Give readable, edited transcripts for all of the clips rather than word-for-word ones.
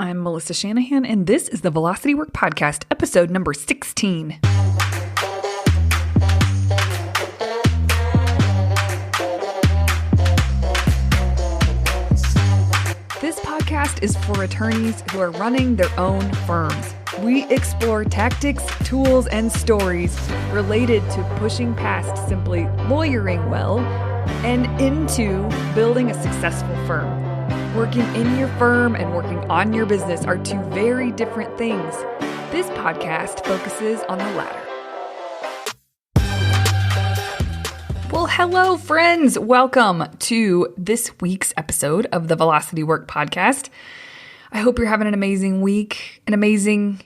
I'm Melissa Shanahan, and this is the Velocity Work Podcast, episode number 16. This podcast is for attorneys who are running their own firms. We explore tactics, tools, and stories related to pushing past simply lawyering well and into building a successful firm. Working in your firm and working on your business are two very different things. This podcast focuses on the latter. Well, hello, friends. Welcome to this week's episode of the Velocity Work Podcast. I hope you're having an amazing week, an amazing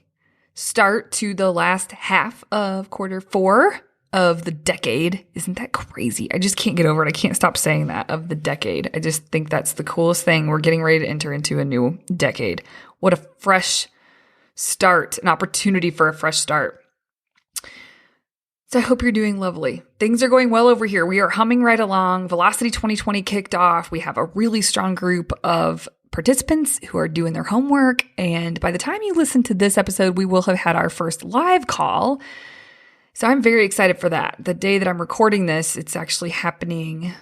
start to the last half of quarter 4 of the decade. Isn't that crazy? I just can't get over it. I can't stop saying that, of the decade. I just think that's the coolest thing. We're getting ready to enter into a new decade. What a fresh start, an opportunity for a fresh start. So I hope you're doing lovely. Things are going well over here. We are humming right along. Velocity 2020 kicked off. We have a really strong group of participants who are doing their homework. And by the time you listen to this episode, we will have had our first live call. So I'm very excited for that. The day that I'm recording this, it's actually happening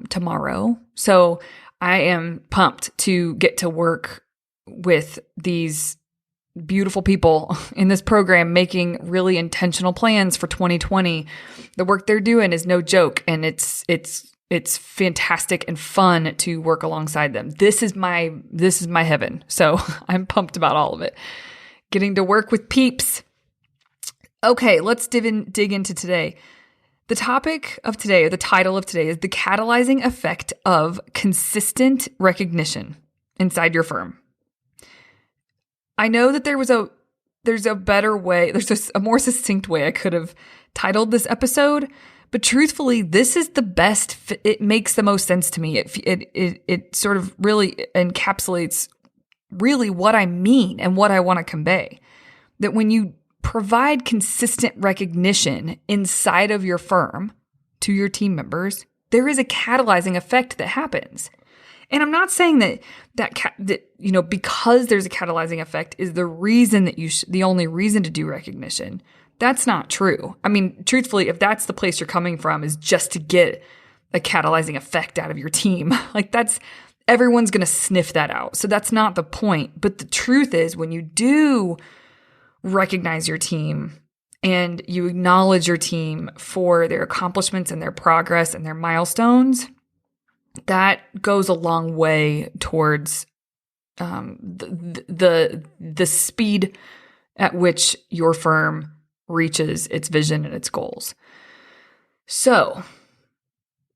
tomorrow. So I am pumped to get to work with these beautiful people in this program, making really intentional plans for 2020. The work they're doing is no joke, and it's fantastic and fun to work alongside them. This is my heaven. So I'm pumped about all of it. Getting to work with peeps. Okay, let's dig into today. The topic of today, or the title of today, is the catalyzing effect of consistent recognition inside your firm. I know that there's a better way, there's a more succinct way I could have titled this episode, but truthfully, this is the best. It makes the most sense to me. It sort of really encapsulates really what I mean and what I want to convey. That when you provide consistent recognition inside of your firm to your team members, there is a catalyzing effect that happens. And I'm not saying that because there's a catalyzing effect is the reason that the only reason to do recognition. That's not true. I mean, truthfully, if that's the place you're coming from, is just to get a catalyzing effect out of your team, everyone's going to sniff that out. So that's not the point. But the truth is, when you do recognize your team and you acknowledge your team for their accomplishments and their progress and their milestones, that goes a long way towards the speed at which your firm reaches its vision and its goals. So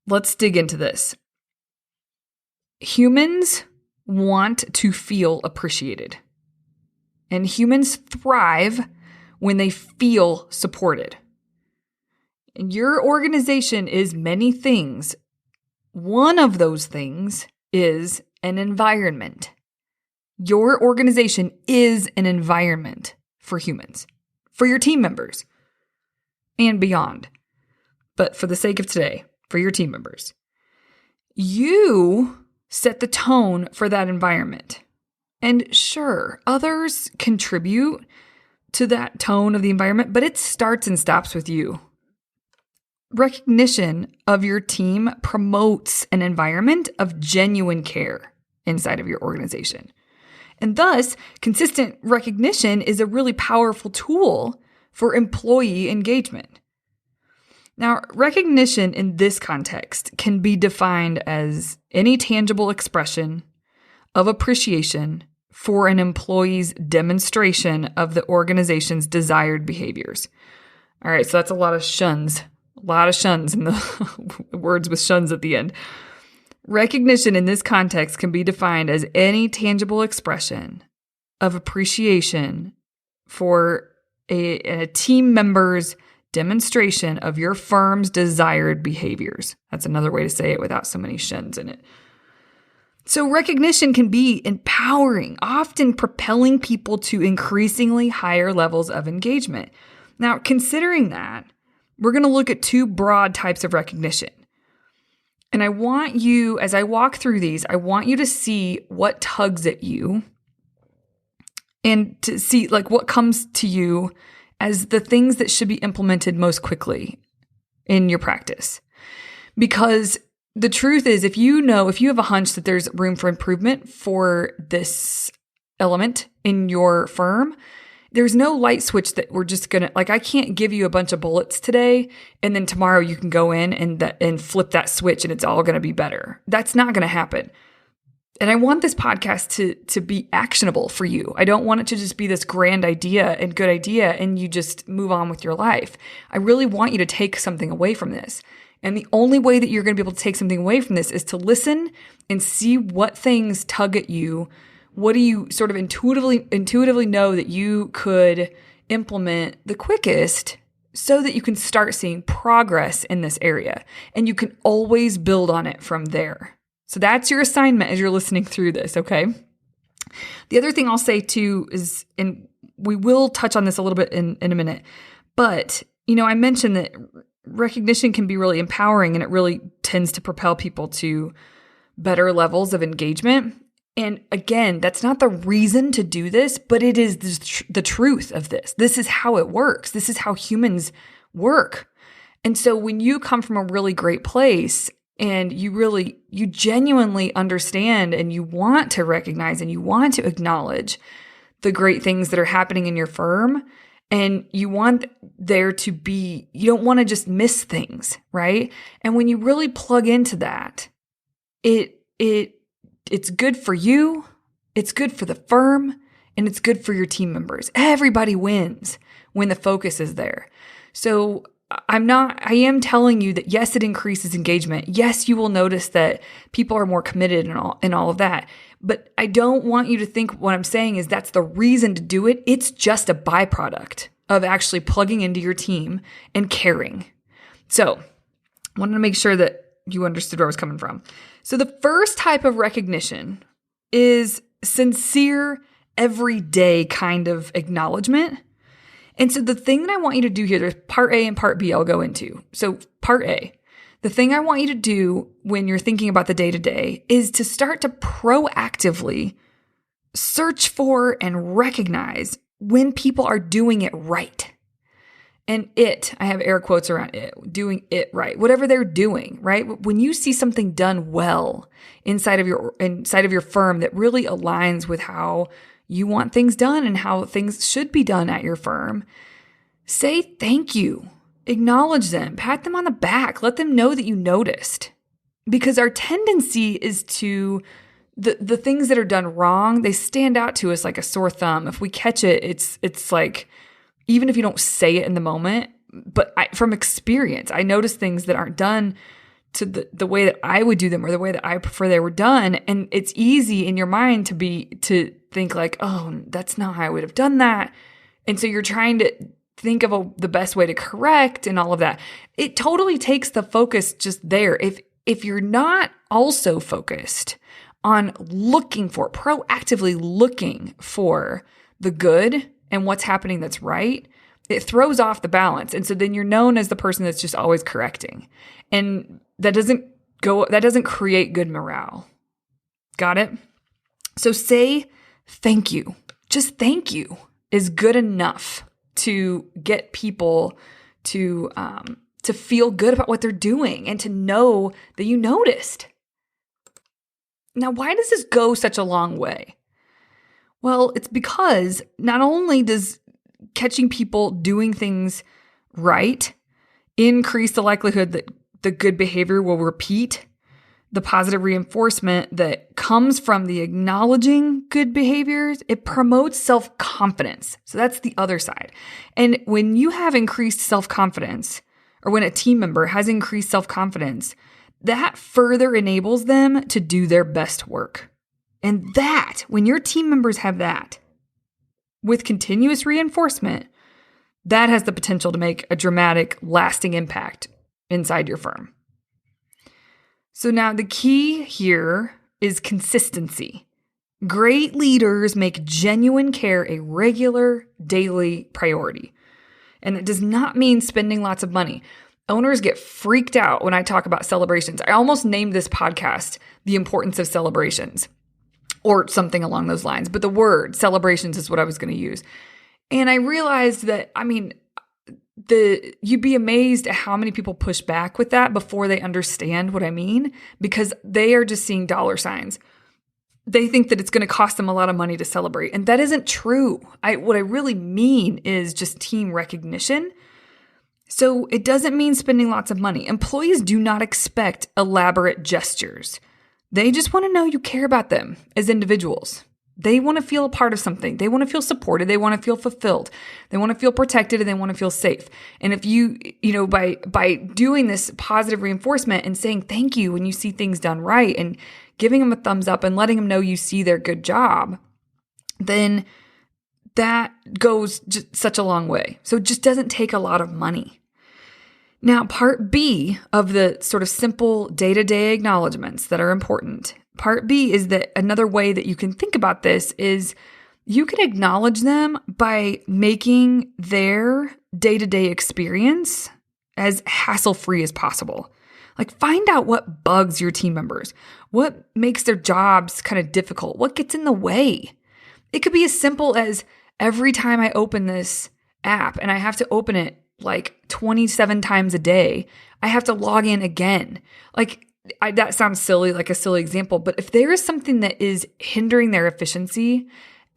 let's dig into this. Humans want to feel appreciated. And humans thrive when they feel supported. And your organization is many things. One of those things is an environment. Your organization is an environment for humans, for your team members, and beyond. But for the sake of today, for your team members, you set the tone for that environment. And sure, others contribute to that tone of the environment, but it starts and stops with you. Recognition of your team promotes an environment of genuine care inside of your organization. And thus, consistent recognition is a really powerful tool for employee engagement. Now, recognition in this context can be defined as any tangible expression of appreciation for an employee's demonstration of the organization's desired behaviors. All right, so that's a lot of shuns. A lot of shuns in the words with shuns at the end. Recognition in this context can be defined as any tangible expression of appreciation for a team member's demonstration of your firm's desired behaviors. That's another way to say it without so many shuns in it. So recognition can be empowering, often propelling people to increasingly higher levels of engagement. Now, considering that, we're going to look at 2 broad types of recognition. And I want you, as I walk through these, I want you to see what tugs at you and to see like what comes to you as the things that should be implemented most quickly in your practice. Because the truth is, if you have a hunch that there's room for improvement for this element in your firm, there's no light switch that we're just going to, like, I can't give you a bunch of bullets today and then tomorrow you can go in and flip that switch and it's all going to be better. That's not going to happen. And I want this podcast to be actionable for you. I don't want it to just be this grand idea and good idea and you just move on with your life. I really want you to take something away from this. And the only way that you're going to be able to take something away from this is to listen and see what things tug at you. What do you sort of intuitively know that you could implement the quickest so that you can start seeing progress in this area? And you can always build on it from there. So that's your assignment as you're listening through this, okay? The other thing I'll say too is, and we will touch on this a little bit in a minute, but I mentioned that recognition can be really empowering and it really tends to propel people to better levels of engagement. And again, that's not the reason to do this, but it is the truth of this. This is how it works. This is how humans work. And so when you come from a really great place and you genuinely understand and you want to recognize and you want to acknowledge the great things that are happening in your firm, and you want there to be, you don't want to just miss things, right? And when you really plug into that, it's good for you, it's good for the firm, and it's good for your team members. Everybody wins when the focus is there. So I am telling you that yes, it increases engagement. Yes, you will notice that people are more committed and all of that. But I don't want you to think what I'm saying is that's the reason to do it. It's just a byproduct of actually plugging into your team and caring. So I wanted to make sure that you understood where I was coming from. So the first type of recognition is sincere, everyday kind of acknowledgement. And so the thing that I want you to do here, there's part A and part B I'll go into. So part A, the thing I want you to do when you're thinking about the day-to-day is to start to proactively search for and recognize when people are doing it right. And I have air quotes around it, doing it right, whatever they're doing, right? When you see something done well inside of your firm that really aligns with how you want things done and how things should be done at your firm, say thank you, acknowledge them, pat them on the back, let them know that you noticed. Because our tendency is to, the things that are done wrong, they stand out to us like a sore thumb. If we catch it, it's like, even if you don't say it in the moment, but from experience, I notice things that aren't done to the way that I would do them or the way that I prefer they were done. And it's easy in your mind to think like, oh, that's not how I would have done that. And so you're trying to think of the best way to correct and all of that. It totally takes the focus just there. If you're not also focused on proactively looking for the good and what's happening that's right, it throws off the balance. And so then you're known as the person that's just always correcting. And that doesn't create good morale. Got it? So say thank you. Just thank you is good enough to get people to feel good about what they're doing and to know that you noticed. Now, why does this go such a long way? Well, it's because not only does catching people doing things right increase the likelihood that the good behavior will repeat, the positive reinforcement that comes from the acknowledging good behaviors, it promotes self-confidence. So that's the other side. And when you have increased self-confidence, or when a team member has increased self-confidence, that further enables them to do their best work. And that, when your team members have that, with continuous reinforcement, that has the potential to make a dramatic, lasting impact inside your firm. So now the key here is consistency. Great leaders make genuine care a regular, daily priority. And it does not mean spending lots of money. Owners get freaked out when I talk about celebrations. I almost named this podcast The Importance of Celebrations. or something along those lines. But the word celebrations is what I was going to use. And I realized that, you'd be amazed at how many people push back with that before they understand what I mean, because they are just seeing dollar signs. They think that it's going to cost them a lot of money to celebrate. And that isn't true. What I really mean is just team recognition. So it doesn't mean spending lots of money. Employees do not expect elaborate gestures. They just want to know you care about them as individuals. They want to feel a part of something. They want to feel supported. They want to feel fulfilled. They want to feel protected, and they want to feel safe. And if you by doing this positive reinforcement and saying thank you when you see things done right and giving them a thumbs up and letting them know you see their good job, then that goes just such a long way. So it just doesn't take a lot of money. Now, part B of the sort of simple day-to-day acknowledgments that are important. Part B is that another way that you can think about this is you can acknowledge them by making their day-to-day experience as hassle-free as possible. Like, find out what bugs your team members, what makes their jobs kind of difficult, what gets in the way. It could be as simple as every time I open this app and I have to open it like 27 times a day, I have to log in again. That sounds silly, like a silly example, but if there is something that is hindering their efficiency,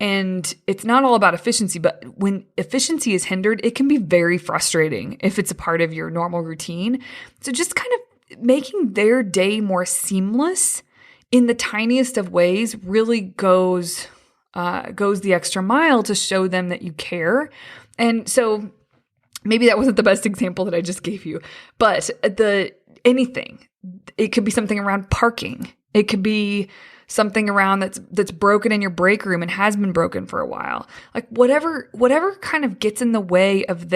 and it's not all about efficiency, but when efficiency is hindered, it can be very frustrating if it's a part of your normal routine. So just kind of making their day more seamless in the tiniest of ways really goes the extra mile to show them that you care. And so maybe that wasn't the best example that I just gave you, but anything. It could be something around parking. It could be something around that's broken in your break room and has been broken for a while. Like whatever kind of gets in the way of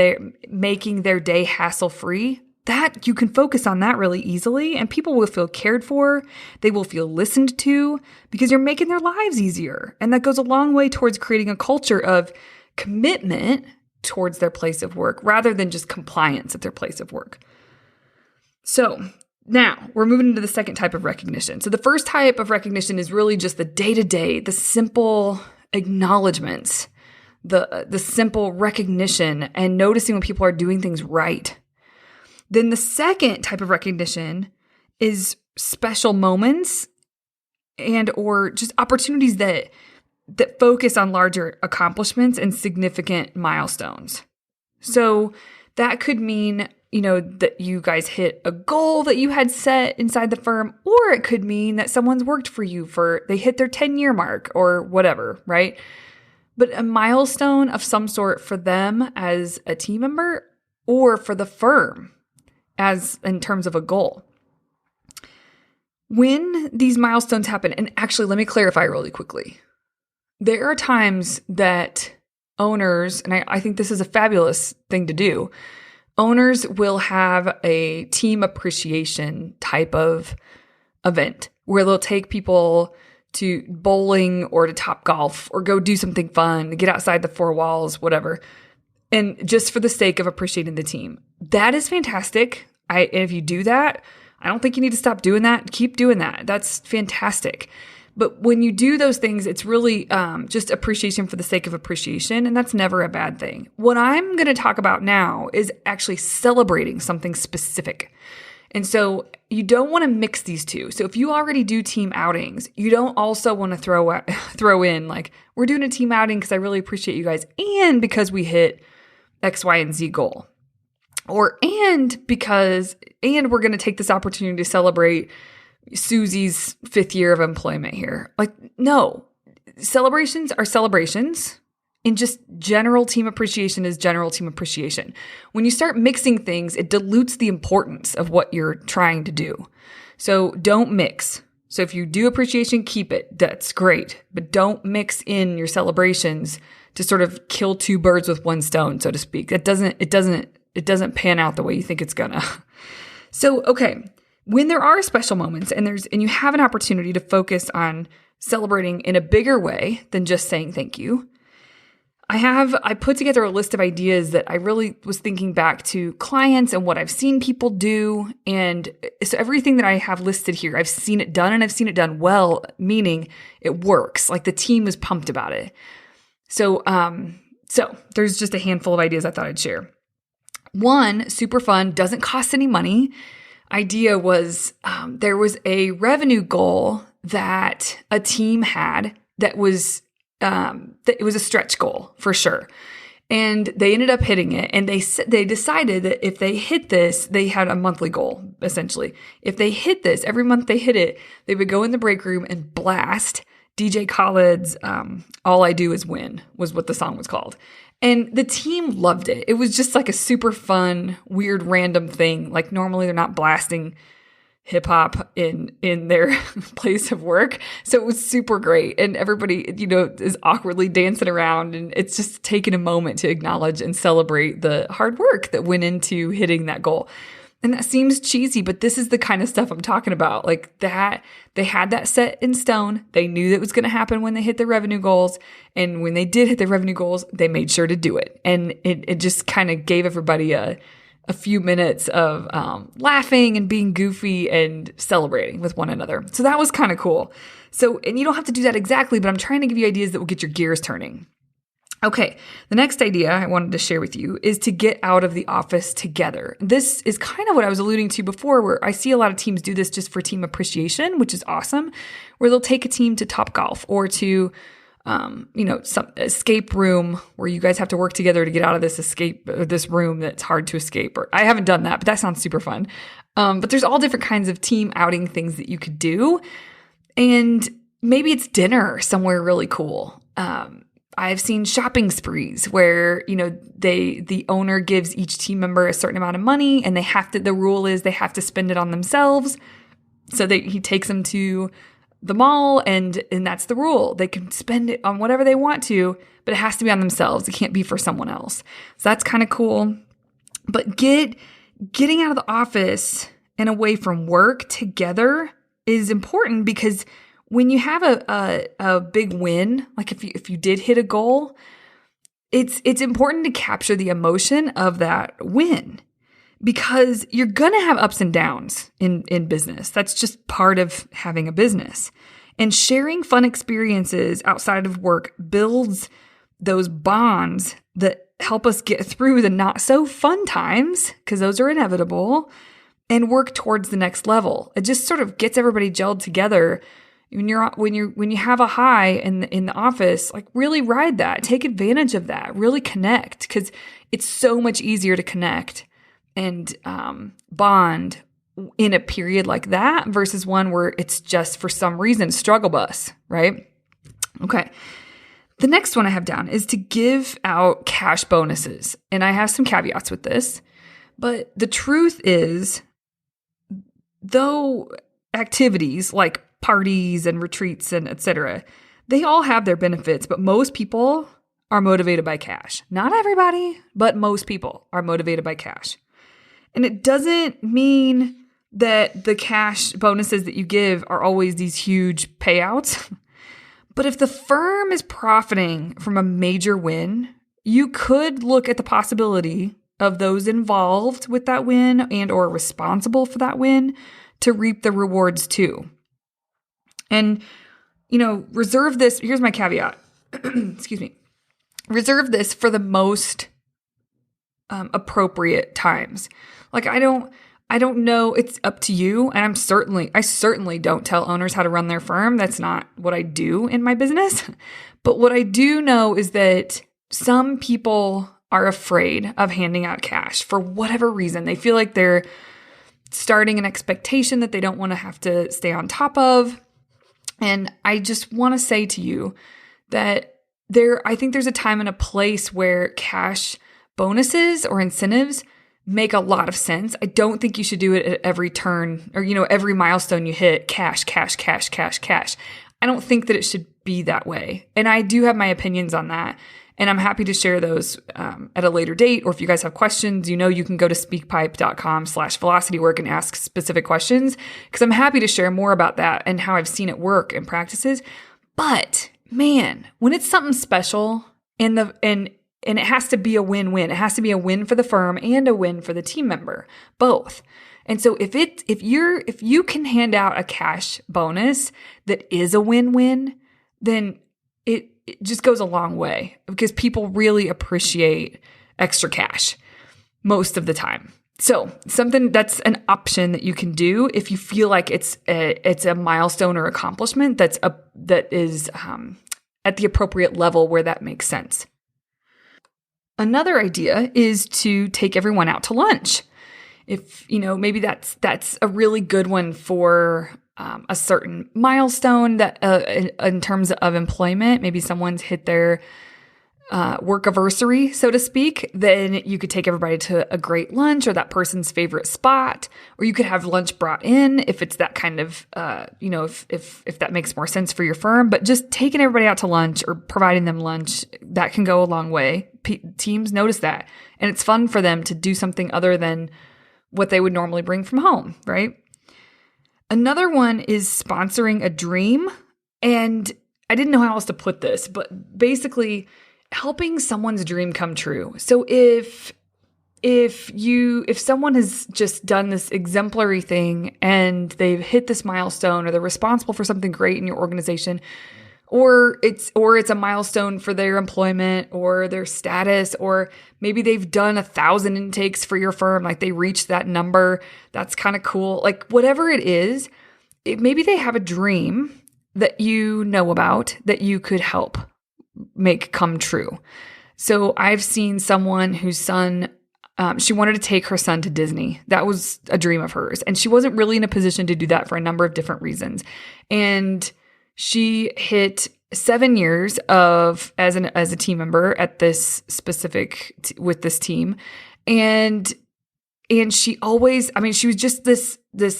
making their day hassle-free, that you can focus on that really easily, and people will feel cared for. They will feel listened to because you're making their lives easier. And that goes a long way towards creating a culture of commitment towards their place of work rather than just compliance at their place of work. So now we're moving into the second type of recognition. So the first type of recognition is really just the day-to-day, the simple acknowledgments, the simple recognition and noticing when people are doing things right. Then the second type of recognition is special moments and or just opportunities that focus on larger accomplishments and significant milestones. So that could mean, that you guys hit a goal that you had set inside the firm, or it could mean that someone's worked for you they hit their 10-year mark or whatever, right? But a milestone of some sort for them as a team member or for the firm as in terms of a goal. When these milestones happen, and actually let me clarify really quickly. There are times that owners, and I think this is a fabulous thing to do, owners will have a team appreciation type of event where they'll take people to bowling or to Topgolf or go do something fun, get outside the four walls, whatever, and just for the sake of appreciating the team. That is fantastic. If you do that, I don't think you need to stop doing that. Keep doing that. That's fantastic. But when you do those things, it's really just appreciation for the sake of appreciation, and that's never a bad thing. What I'm going to talk about now is actually celebrating something specific. And so you don't want to mix these two. So if you already do team outings, you don't also want to throw in like, we're doing a team outing because I really appreciate you guys and because we hit X, Y, and Z goal. And we're going to take this opportunity to celebrate Susie's 5th year of employment here. Like, no, celebrations are celebrations, and just general team appreciation is general team appreciation. When you start mixing things, it dilutes the importance of what you're trying to do. So don't mix. So if you do appreciation, keep it. That's great. But don't mix in your celebrations to sort of kill two birds with one stone, so to speak. It doesn't pan out the way you think it's gonna. So, okay. When there are special moments and you have an opportunity to focus on celebrating in a bigger way than just saying thank you, I put together a list of ideas that I really was thinking back to clients and what I've seen people do. And so everything that I have listed here, I've seen it done and I've seen it done well, meaning it works. Like the team was pumped about it. So there's just a handful of ideas I thought I'd share. One, super fun, doesn't cost any money. Idea was there was a revenue goal that a team had that was it was a stretch goal for sure. And they ended up hitting it. And they decided that if they hit this, they had a monthly goal, essentially. If they hit this, every month they hit it, they would go in the break room and blast DJ Khaled's All I Do Is Win was what the song was called. And the team loved it. It was just like a super fun, weird, random thing. Like normally they're not blasting hip hop in their place of work. So it was super great. And everybody, is awkwardly dancing around, and it's just taking a moment to acknowledge and celebrate the hard work that went into hitting that goal. And that seems cheesy, but this is the kind of stuff I'm talking about. Like that, they had that set in stone. They knew that was going to happen when they hit their revenue goals. And when they did hit their revenue goals, they made sure to do it. And it just kind of gave everybody a few minutes of laughing and being goofy and celebrating with one another. So that was kind of cool. So, and you don't have to do that exactly, but I'm trying to give you ideas that will get your gears turning. Okay, the next idea I wanted to share with you is to get out of the office together. This is kind of what I was alluding to before, where I see a lot of teams do this just for team appreciation, which is awesome, where they'll take a team to Topgolf or to some escape room where you guys have to work together to get out of this room that's hard to escape. Or I haven't done that, but that sounds super fun. But there's all different kinds of team outing things that you could do. And maybe it's dinner somewhere really cool. I've seen shopping sprees where, the owner gives each team member a certain amount of money and the rule is they have to spend it on themselves. So he takes them to the mall and that's the rule. They can spend it on whatever they want to, but it has to be on themselves. It can't be for someone else. So that's kind of cool. But getting out of the office and away from work together is important, because when you have a big win, like if you did hit a goal, it's important to capture the emotion of that win, because you're going to have ups and downs in business. That's just part of having a business. And sharing fun experiences outside of work builds those bonds that help us get through the not so fun times, because those are inevitable, and work towards the next level. It just sort of gets everybody gelled together. When you have a high in the office, like really ride that, take advantage of that, really connect, because it's so much easier to connect and bond in a period like that versus one where it's just for some reason struggle bus, right? Okay. The next one I have down is to give out cash bonuses. And I have some caveats with this, but the truth is, though activities like parties and retreats and etc., they all have their benefits, but most people are motivated by cash. Not everybody, but most people are motivated by cash. And it doesn't mean that the cash bonuses that you give are always these huge payouts. But if the firm is profiting from a major win, you could look at the possibility of those involved with that win and or responsible for that win to reap the rewards too. And, reserve this. Here's my caveat. Excuse me. Reserve this for the most appropriate times. Like, I don't know. It's up to you. And I certainly don't tell owners how to run their firm. That's not what I do in my business. But what I do know is that some people are afraid of handing out cash for whatever reason. They feel like they're starting an expectation that they don't want to have to stay on top of. And I just want to say to you that I think there's a time and a place where cash bonuses or incentives make a lot of sense. I don't think you should do it at every turn or, every milestone you hit, cash, cash, cash, cash, cash. I don't think that it should be that way. And I do have my opinions on that. And I'm happy to share those at a later date. Or if you guys have questions, you can go to speakpipe.com/velocitywork and ask specific questions, because I'm happy to share more about that and how I've seen it work in practices. But man, when it's something special And it has to be a win-win. It has to be a win for the firm and a win for the team member, both. And so if you can hand out a cash bonus that is a win-win, then it just goes a long way, because people really appreciate extra cash most of the time. So something that's an option that you can do if you feel like it's a milestone or accomplishment that is at the appropriate level where that makes sense. Another idea is to take everyone out to lunch. If, maybe that's a really good one for a certain milestone that in terms of employment, maybe someone's hit their work anniversary, so to speak, then you could take everybody to a great lunch or that person's favorite spot, or you could have lunch brought in if it's that kind of, if that makes more sense for your firm. But just taking everybody out to lunch or providing them lunch, that can go a long way. Teams notice that. And it's fun for them to do something other than what they would normally bring from home, right? Another one is sponsoring a dream. And I didn't know how else to put this, but basically helping someone's dream come true. So if someone has just done this exemplary thing and they've hit this milestone, or they're responsible for something great in your organization, or it's a milestone for their employment or their status, or maybe they've done 1,000 intakes for your firm, like they reached that number, that's kind of cool. Like whatever it is, maybe they have a dream that you know about that you could help make come true. So I've seen someone whose son, she wanted to take her son to Disney. That was a dream of hers. And she wasn't really in a position to do that for a number of different reasons. And she hit 7 years as a team member at this specific with this team. And she always, she was just this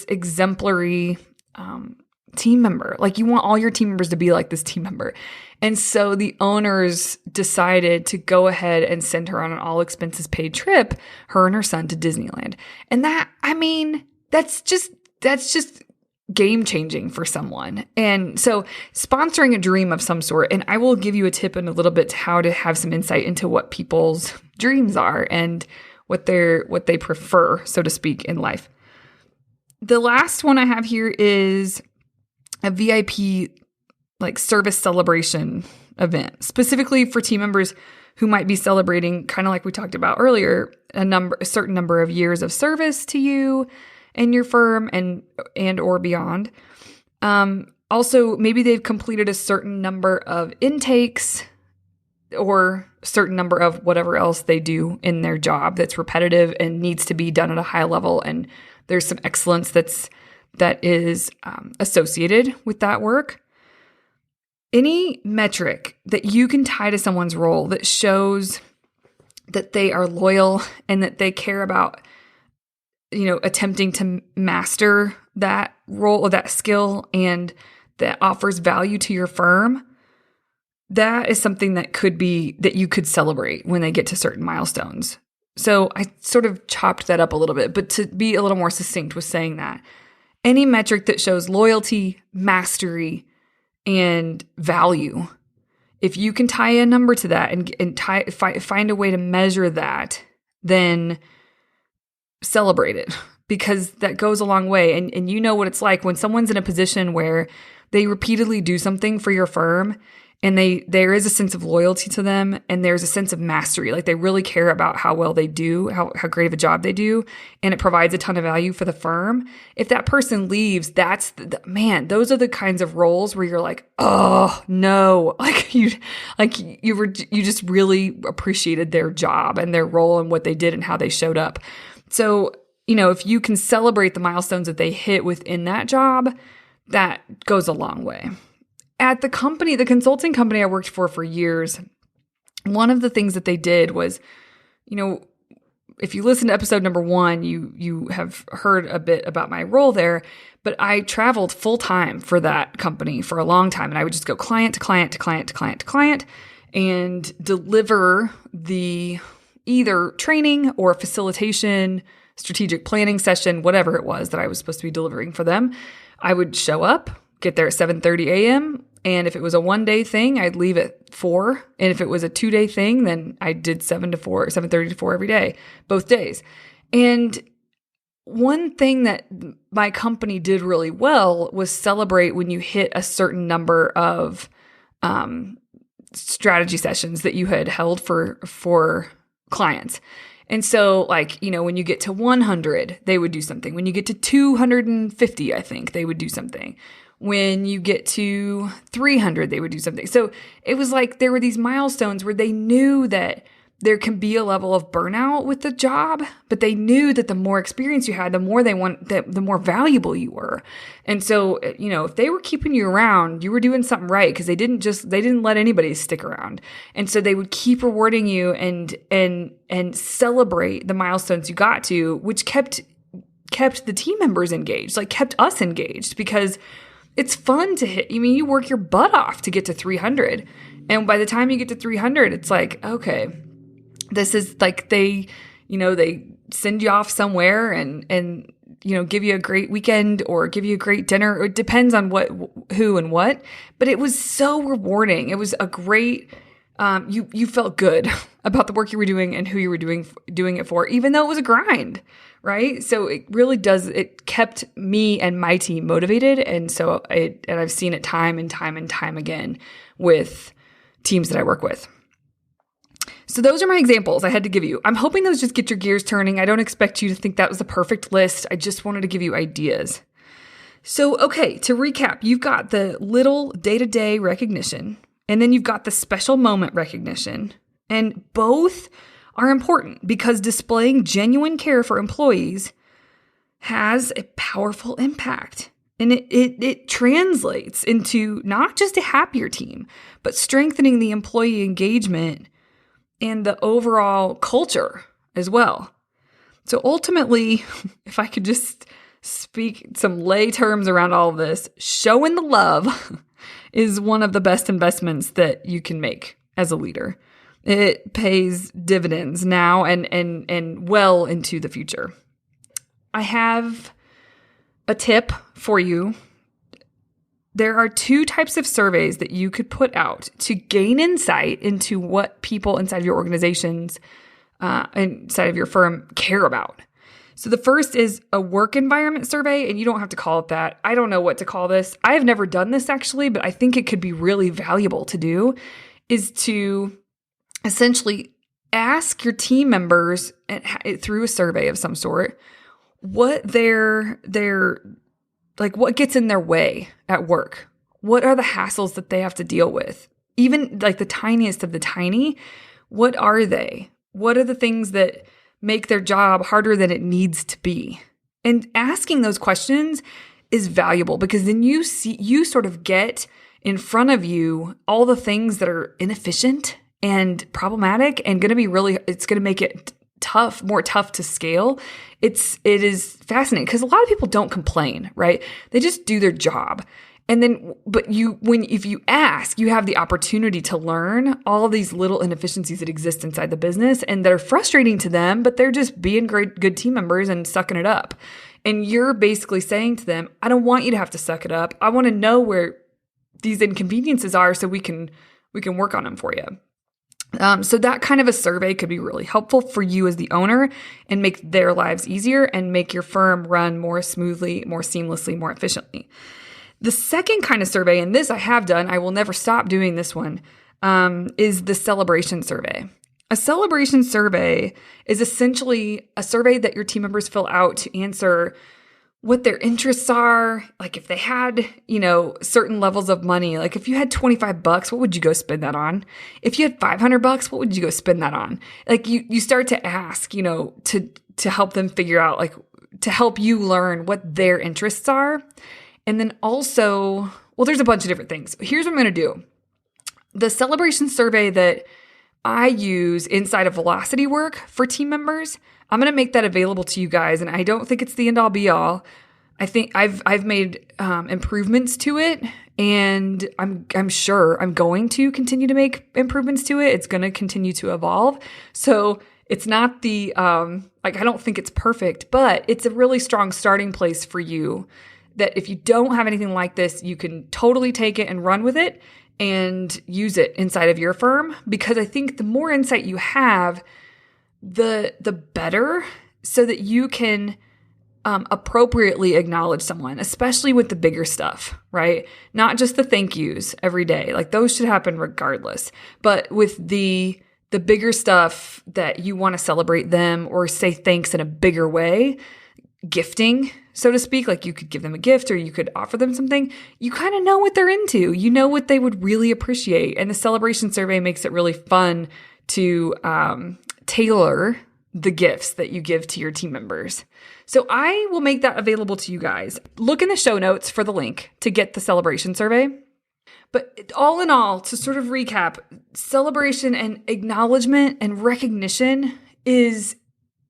exemplary team member. Like you want all your team members to be like this team member. And so the owners decided to go ahead and send her on an all expenses paid trip, her and her son, to Disneyland. And that's just game changing for someone. And so sponsoring a dream of some sort, and I will give you a tip in a little bit to how to have some insight into what people's dreams are and what they prefer, so to speak, in life. The last one I have here is a VIP like service celebration event, specifically for team members who might be celebrating, kind of like we talked about earlier, a certain number of years of service to you and your firm and or beyond. Also, maybe they've completed a certain number of intakes or certain number of whatever else they do in their job that's repetitive and needs to be done at a high level. And there's some excellence that is associated with that work. Any metric that you can tie to someone's role that shows that they are loyal and that they care about, attempting to master that role or that skill and that offers value to your firm, that is something that you could celebrate when they get to certain milestones. So I sort of chopped that up a little bit, but to be a little more succinct with saying that any metric that shows loyalty, mastery, and value, if you can tie a number to that and find a way to measure that, then celebrate it, because that goes a long way. And you know what it's like when someone's in a position where they repeatedly do something for your firm and there is a sense of loyalty to them and there's a sense of mastery. Like they really care about how well they do, how great of a job they do, and it provides a ton of value for the firm. If that person leaves, that's man, those are the kinds of roles where you're like, oh no, you just really appreciated their job and their role and what they did and how they showed up. So, if you can celebrate the milestones that they hit within that job, that goes a long way. At the consulting company I worked for years, one of the things that they did was, if you listen to episode number 1, you have heard a bit about my role there, but I traveled full time for that company for a long time. And I would just go client to client to client to client to client and deliver the either training or facilitation, strategic planning session, whatever it was that I was supposed to be delivering for them. I would show up, get there at 7:30 a.m., And if it was a 1-day thing, I'd leave at 4. And if it was a 2-day thing, then I did 7 to 4, 7:30 to 4 every day, both days. And one thing that my company did really well was celebrate when you hit a certain number of strategy sessions that you had held for clients. And so when you get to 100, they would do something. When you get to 250, I think they would do something. When you get to 300, they would do something. So it was like there were these milestones where they knew that there can be a level of burnout with the job, but they knew that the more experience you had, the more valuable you were. And so, if they were keeping you around, you were doing something right, because they didn't let anybody stick around. And so they would keep rewarding you and celebrate the milestones you got to, which kept the team members engaged, kept us engaged, because it's fun to hit. You work your butt off to get to 300. And by the time you get to 300, it's like, okay, this is they send you off somewhere and give you a great weekend or give you a great dinner. It depends on who and what, but it was so rewarding. It was a great, you felt good about the work you were doing and who you were doing it for, even though it was a grind, right? So it really it kept me and my team motivated. And so I've seen it time and time and time again with teams that I work with. So those are my examples I had to give you. I'm hoping those just get your gears turning. I don't expect you to think that was the perfect list. I just wanted to give you ideas. So, okay, to recap, you've got the little day-to-day recognition, and then you've got the special moment recognition. And both are important because displaying genuine care for employees has a powerful impact. And it translates into not just a happier team, but strengthening the employee engagement and the overall culture as well. So ultimately, if I could just speak some lay terms around all of this, showing the love is one of the best investments that you can make as a leader. It pays dividends now and well into the future. I have a tip for you. There are 2 types of surveys that you could put out to gain insight into what people inside of your organizations, inside of your firm care about. So the first is a work environment survey, and you don't have to call it that. I don't know what to call this. I have never done this actually, but I think it could be really valuable to do, is to essentially ask your team members through a survey of some sort what what gets in their way at work? What are the hassles that they have to deal with? Even the tiniest of the tiny, what are they? What are the things that make their job harder than it needs to be? And asking those questions is valuable because then you sort of get in front of you all the things that are inefficient and problematic and it's going to make it more tough to scale. It is fascinating because a lot of people don't complain, right? They just do their job. And then, if you ask, you have the opportunity to learn all of these little inefficiencies that exist inside the business and that are frustrating to them, but they're just being good team members and sucking it up. And you're basically saying to them, I don't want you to have to suck it up. I want to know where these inconveniences are so we can work on them for you. So that kind of a survey could be really helpful for you as the owner and make their lives easier and make your firm run more smoothly, more seamlessly, more efficiently. The second kind of survey, and this I have done, I will never stop doing this one, is the celebration survey. A celebration survey is essentially a survey that your team members fill out to answer what their interests are. Like if they had, certain levels of money, like if you had $25, what would you go spend that on? If you had $500, what would you go spend that on? Like you start to ask, to help them figure out, to help you learn what their interests are. And then also, there's a bunch of different things. Here's what I'm going to do. The celebration survey that I use inside of Velocity Work for team members, I'm going to make that available to you guys. And I don't think it's the end all be all. I think I've made improvements to it, and I'm sure I'm going to continue to make improvements to it. It's going to continue to evolve. So it's not I don't think it's perfect, but it's a really strong starting place for you that if you don't have anything like this, you can totally take it and run with it and use it inside of your firm, because I think the more insight you have, the better, so that you can appropriately acknowledge someone, especially with the bigger stuff, right? Not just the thank yous every day. Like those should happen regardless. But with the bigger stuff that you want to celebrate them or say thanks in a bigger way, gifting, so to speak, like you could give them a gift or you could offer them something, you kind of know what they're into. You know what they would really appreciate. And the celebration survey makes it really fun to tailor the gifts that you give to your team members. So I will make that available to you guys. Look in the show notes for the link to get the celebration survey. But all in all, to sort of recap, celebration and acknowledgement and recognition is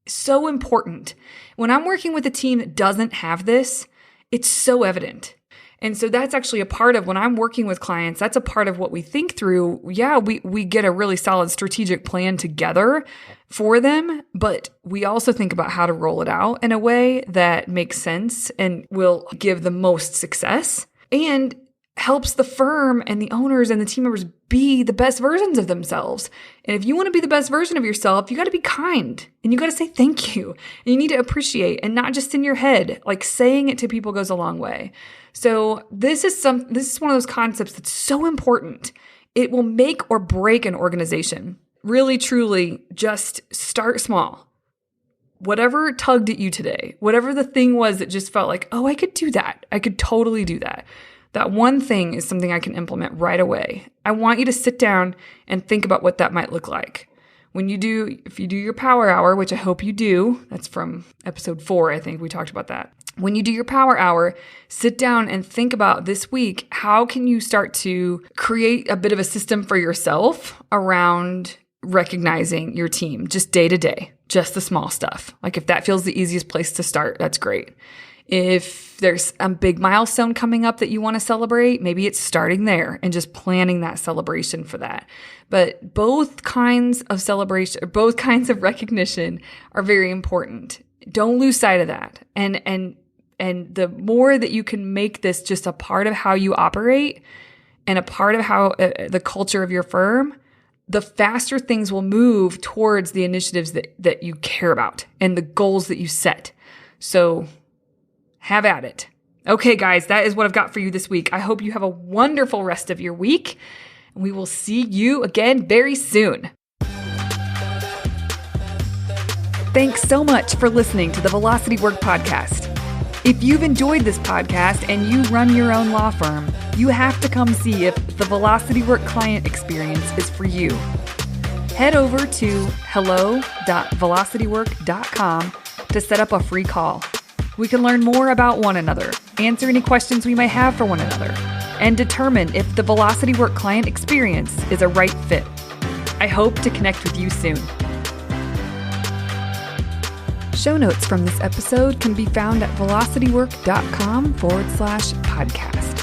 so important. When I'm working with a team that doesn't have this, it's so evident. And so that's actually a part of when I'm working with clients, that's a part of what we think through. Yeah, we get a really solid strategic plan together for them, but we also think about how to roll it out in a way that makes sense and will give the most success and helps the firm and the owners and the team members be the best versions of themselves. And if you want to be the best version of yourself, you got to be kind and you got to say thank you. And you need to appreciate, and not just in your head, like saying it to people goes a long way. So this is one of those concepts that's so important. It will make or break an organization. Really, truly, just start small. Whatever tugged at you today, whatever the thing was that just felt like, oh, I could do that. I could totally do that. That one thing is something I can implement right away. I want you to sit down and think about what that might look like. If you do your power hour, which I hope you do, that's from episode 4, I think we talked about that. When you do your power hour, sit down and think about this week, how can you start to create a bit of a system for yourself around recognizing your team, just day to day, just the small stuff. Like if that feels the easiest place to start, that's great. If there's a big milestone coming up that you want to celebrate, maybe it's starting there and just planning that celebration for that. But both kinds of celebration, or both kinds of recognition are very important. Don't lose sight of that. And the more that you can make this just a part of how you operate and a part of how the culture of your firm, the faster things will move towards the initiatives that you care about and the goals that you set. So have at it. Okay, guys, that is what I've got for you this week. I hope you have a wonderful rest of your week. We will see you again very soon. Thanks so much for listening to the Velocity Work Podcast. If you've enjoyed this podcast and you run your own law firm, you have to come see if the Velocity Work client experience is for you. Head over to hello.velocitywork.com to set up a free call. We can learn more about one another, answer any questions we may have for one another, and determine if the Velocity Work client experience is a right fit. I hope to connect with you soon. Show notes from this episode can be found at velocitywork.com/podcast.